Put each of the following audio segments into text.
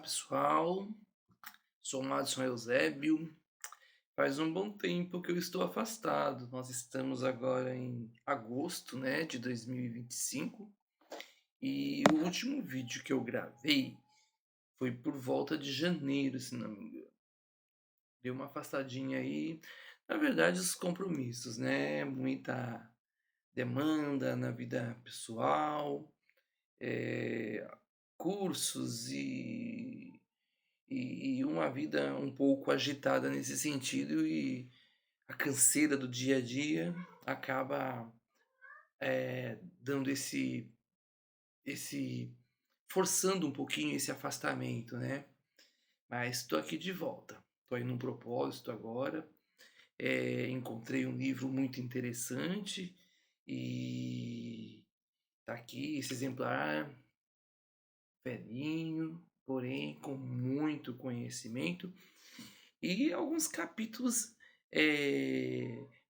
pessoal, sou o Madison Eusébio. Faz um bom tempo que eu estou afastado. Nós estamos agora em agosto, né, de 2025, e o último vídeo que eu gravei foi por volta de janeiro, se não me engano. Deu uma afastadinha aí, na verdade, os compromissos, né, muita demanda na vida pessoal, cursos e uma vida um pouco agitada nesse sentido, e a canseira do dia a dia acaba, dando esse forçando um pouquinho esse afastamento, né. Mas estou aqui de volta, estou aí num propósito agora, encontrei um livro muito interessante e tá aqui esse exemplar, velhinho, porém com muito conhecimento. E alguns capítulos,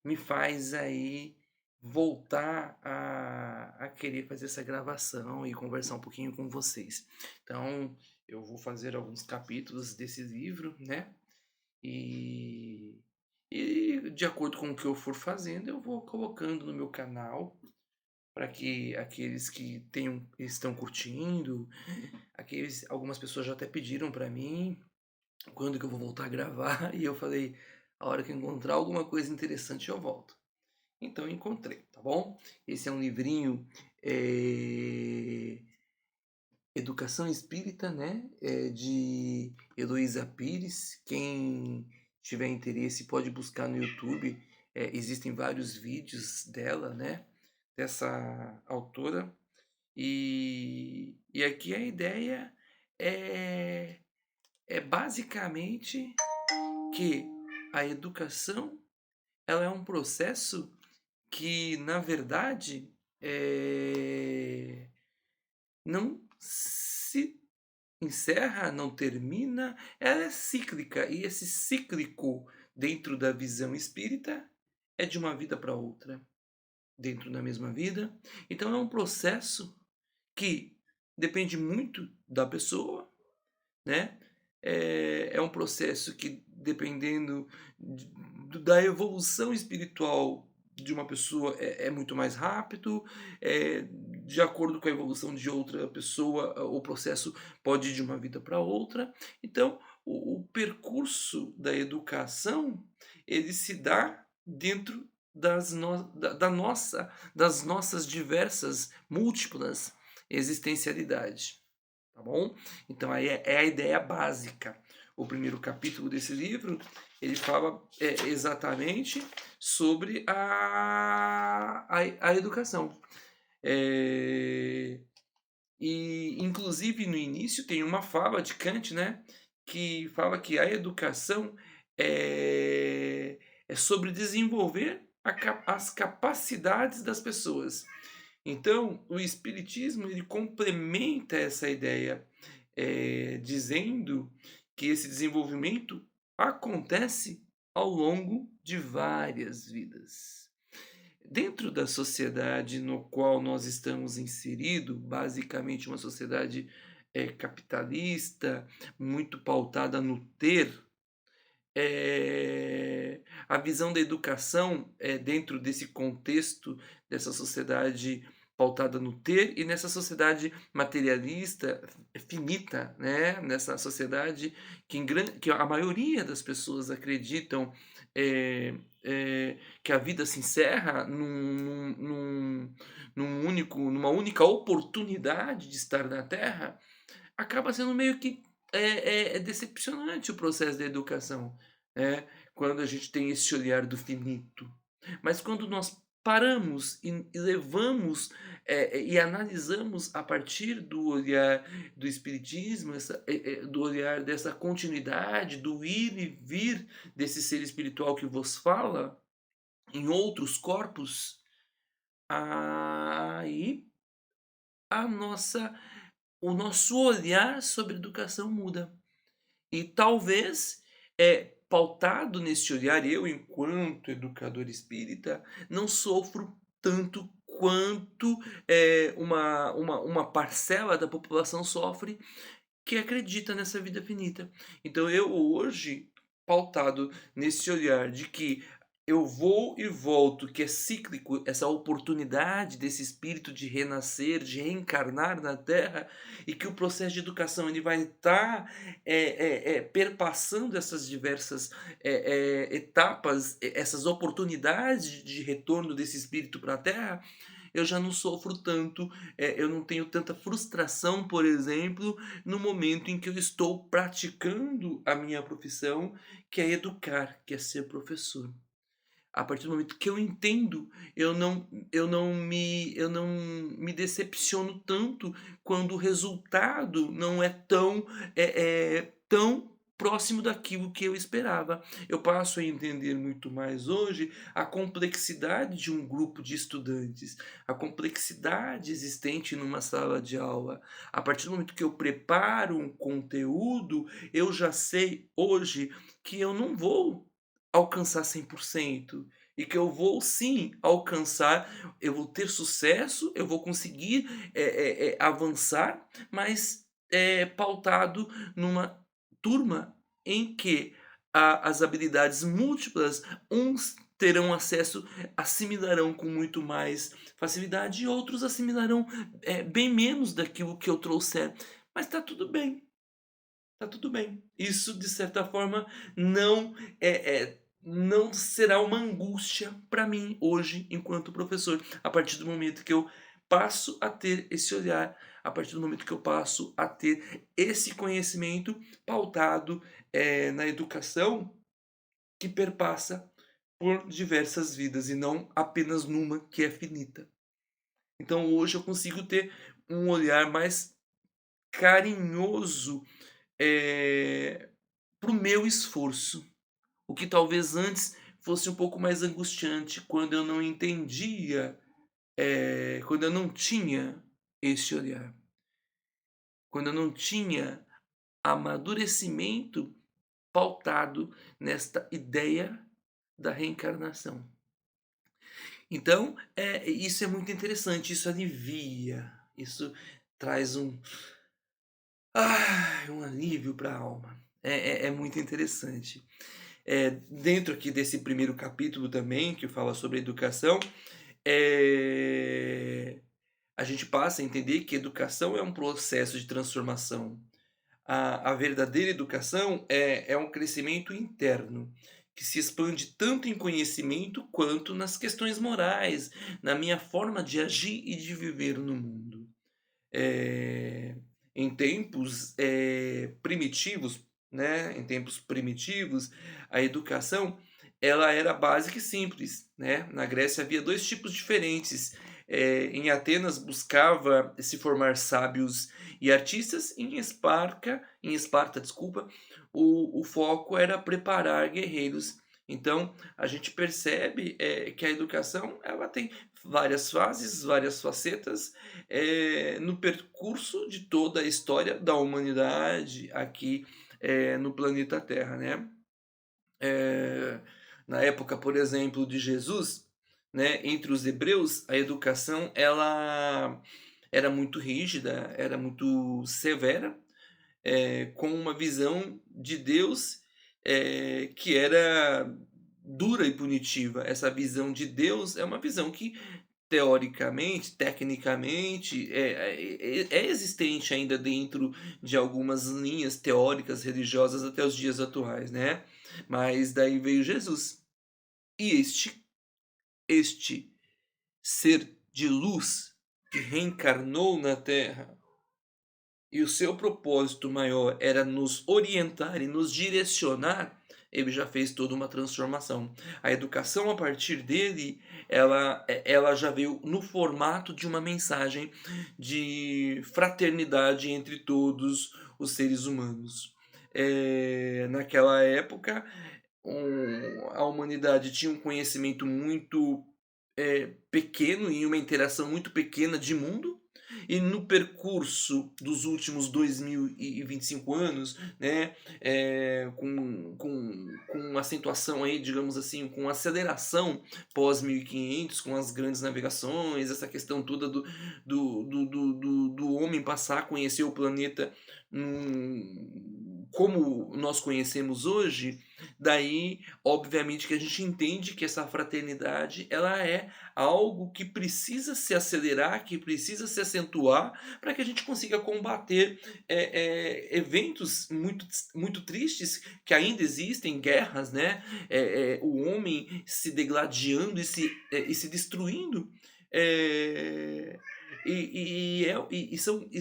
me faz aí voltar a querer fazer essa gravação e conversar um pouquinho com vocês. Então, eu vou fazer alguns capítulos desse livro, né, e de acordo com o que eu for fazendo, eu vou colocando no meu canal, para que aqueles que estão curtindo, algumas pessoas já até pediram para mim quando que eu vou voltar a gravar, e eu falei: "A hora que eu encontrar alguma coisa interessante eu volto". Então eu encontrei, tá bom? Esse é um livrinho, Educação Espírita, né, de Heloísa Pires. Quem tiver interesse pode buscar no YouTube, existem vários vídeos dela, né, dessa autora. E aqui a ideia é basicamente que a educação, ela é um processo que, na verdade, não se encerra, não termina, ela é cíclica, e esse cíclico dentro da visão espírita é de uma vida para outra, dentro da mesma vida. Então é um processo que depende muito da pessoa, né, é um processo que, dependendo da evolução espiritual de uma pessoa, é muito mais rápido, de acordo com a evolução de outra pessoa, o processo pode ir de uma vida para outra. Então, o percurso da educação, ele se dá dentro das nossas diversas, múltiplas existencialidade. Tá bom? Então aí é a ideia básica. O primeiro capítulo desse livro, ele fala, exatamente sobre a educação. Eh, e inclusive no início tem uma fala de Kant, né, que fala que a educação é sobre desenvolver as capacidades das pessoas. Então, o espiritismo, ele complementa essa ideia, dizendo que esse desenvolvimento acontece ao longo de várias vidas. Dentro da sociedade no qual nós estamos inseridos, basicamente uma sociedade, capitalista, muito pautada no ter, a visão da educação, dentro desse contexto, dessa sociedade pautada no ter, e nessa sociedade materialista, finita, né, nessa sociedade que a maioria das pessoas acreditam, que a vida se encerra numa única oportunidade de estar na Terra. Acaba sendo meio que, é decepcionante o processo da educação, né, quando a gente tem esse olhar do finito. Mas quando nós paramos e levamos, e analisamos a partir do olhar do espiritismo, do olhar dessa continuidade, do ir e vir desse ser espiritual que vos fala, em outros corpos, aí a nossa o nosso olhar sobre educação muda. E talvez, pautado nesse olhar, eu, enquanto educador espírita, não sofro tanto quanto, uma parcela da população sofre, que acredita nessa vida finita. Então eu hoje, pautado nesse olhar de que eu vou e volto, que é cíclico, essa oportunidade desse espírito de renascer, de reencarnar na Terra, e que o processo de educação ele vai estar perpassando essas diversas etapas, essas oportunidades de retorno desse espírito para a Terra, eu já não sofro tanto, eu não tenho tanta frustração, por exemplo, no momento em que eu estou praticando a minha profissão, que é educar, que é ser professor. A partir do momento que eu entendo, eu não me decepciono tanto quando o resultado não é tão próximo daquilo que eu esperava. Eu passo a entender muito mais hoje a complexidade de um grupo de estudantes, a complexidade existente numa sala de aula. A partir do momento que eu preparo um conteúdo, eu já sei hoje que eu não vou alcançar 100% e que eu vou sim alcançar, eu vou ter sucesso, eu vou conseguir, avançar, mas, pautado numa turma em que as habilidades múltiplas, uns terão acesso, assimilarão com muito mais facilidade e outros assimilarão, bem menos daquilo que eu trouxer. Mas está tudo bem. Tá tudo bem. Isso, de certa forma, não será uma angústia para mim hoje, enquanto professor, a partir do momento que eu passo a ter esse olhar, a partir do momento que eu passo a ter esse conhecimento pautado, na educação que perpassa por diversas vidas e não apenas numa que é finita. Então hoje eu consigo ter um olhar mais carinhoso, para o meu esforço, o que talvez antes fosse um pouco mais angustiante, quando eu não entendia, quando eu não tinha esse olhar, quando eu não tinha amadurecimento pautado nesta ideia da reencarnação. Então, isso é muito interessante, isso alivia, isso traz um alívio para a alma. É muito interessante. Dentro aqui desse primeiro capítulo também, que fala sobre educação, eh, a gente passa a entender que educação é um processo de transformação. A verdadeira educação é um crescimento interno, que se expande tanto em conhecimento quanto nas questões morais, na minha forma de agir e de viver no mundo. Eh, em tempos, primitivos, né, em tempos primitivos, a educação ela era básica e simples, né. Na Grécia havia 2 tipos diferentes, em Atenas buscava se formar sábios e artistas, em Esparta, desculpa, o foco era preparar guerreiros. Então, a gente percebe, que a educação ela tem várias fases, várias facetas, no percurso de toda a história da humanidade aqui, no planeta Terra, né. Eh, na época, por exemplo, de Jesus, né, entre os hebreus, a educação ela era muito rígida, era muito severa, com uma visão de Deus, que era dura e punitiva. Essa visão de Deus é uma visão que teoricamente, tecnicamente, é existente ainda dentro de algumas linhas teóricas religiosas até os dias atuais, né. Mas daí veio Jesus, e este ser de luz que reencarnou na Terra, e o seu propósito maior era nos orientar e nos direcionar, ele já fez toda uma transformação. A educação a partir dele, ela já veio no formato de uma mensagem de fraternidade entre todos os seres humanos. Naquela época, a humanidade tinha um conhecimento muito, pequeno e uma interação muito pequena de mundo, e no percurso dos últimos 2025 anos, né, com acentuação aí, digamos assim, com aceleração pós 1500, com as grandes navegações, essa questão toda do homem passar a conhecer o planeta como nós conhecemos hoje, daí obviamente que a gente entende que essa fraternidade ela é algo que precisa se acelerar, que precisa se acentuar, para que a gente consiga combater eventos muito tristes que ainda existem, guerras, né? O homem se degladiando e se destruindo. eh,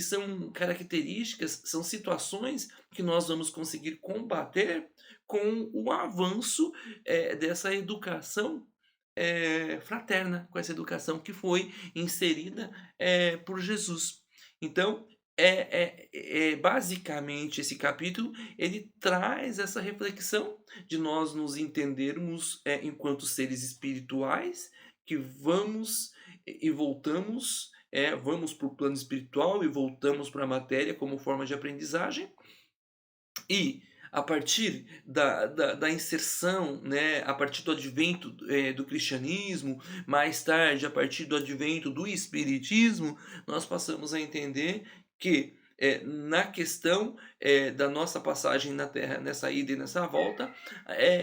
são características, são situações que nós vamos conseguir combater com o avanço dessa educação fraterna, com essa educação que foi inserida por Jesus. Então, basicamente esse capítulo ele traz essa reflexão de nós nos entendermos enquanto seres espirituais que vamos e voltamos, vamos para o plano espiritual e voltamos para a matéria como forma de aprendizagem, e a partir da inserção, né, a partir do advento do cristianismo, mais tarde a partir do advento do espiritismo, nós passamos a entender que, na questão, da nossa passagem na Terra, nessa ida e nessa volta,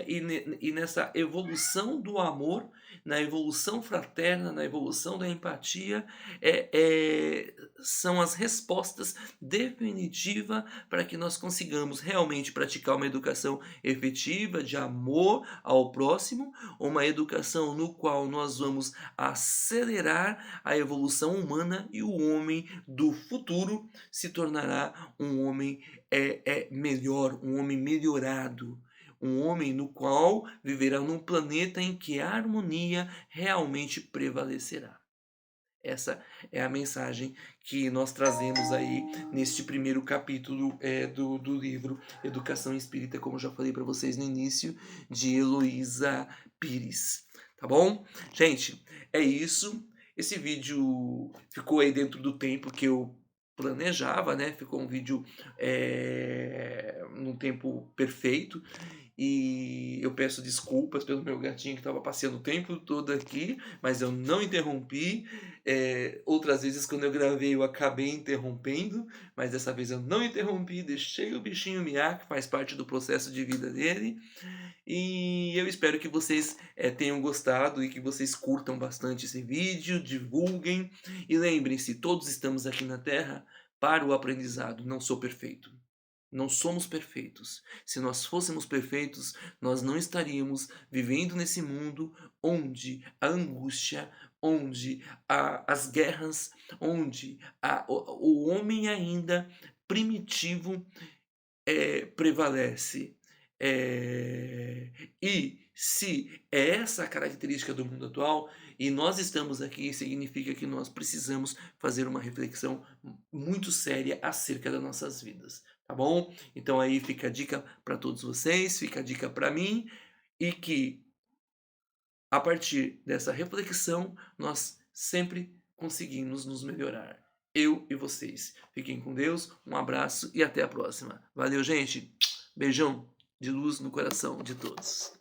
e nessa evolução do amor, na evolução fraterna, na evolução da empatia, são as respostas definitiva para que nós consigamos realmente praticar uma educação efetiva de amor ao próximo, uma educação no qual nós vamos acelerar a evolução humana e o homem do futuro se tornará um homem melhor, um homem melhorado. Um homem no qual viverá num planeta em que a harmonia realmente prevalecerá. Essa é a mensagem que nós trazemos aí neste primeiro capítulo do livro Educação Espírita, como eu já falei para vocês no início, de Heloísa Pires. Tá bom? Gente, é isso. Esse vídeo ficou aí dentro do tempo que eu planejava, né? Ficou um vídeo num tempo perfeito. E eu peço desculpas pelo meu gatinho que estava passeando o tempo todo aqui, mas eu não interrompi. Outras vezes quando eu gravei eu acabei interrompendo, mas dessa vez eu não interrompi, deixei o bichinho miar, que faz parte do processo de vida dele. E eu espero que vocês tenham gostado e que vocês curtam bastante esse vídeo, divulguem. E lembrem-se, todos estamos aqui na Terra para o aprendizado. Não sou perfeito. Não somos perfeitos. Se nós fôssemos perfeitos, nós não estaríamos vivendo nesse mundo onde a angústia, onde as guerras, onde o homem ainda primitivo prevalece. E se é essa a característica do mundo atual, e nós estamos aqui, significa que nós precisamos fazer uma reflexão muito séria acerca das nossas vidas, tá bom? Então aí fica a dica para todos vocês, fica a dica para mim, e que a partir dessa reflexão nós sempre conseguimos nos melhorar. Eu e vocês. Fiquem com Deus, um abraço e até a próxima. Valeu, gente! Beijão de luz no coração de todos.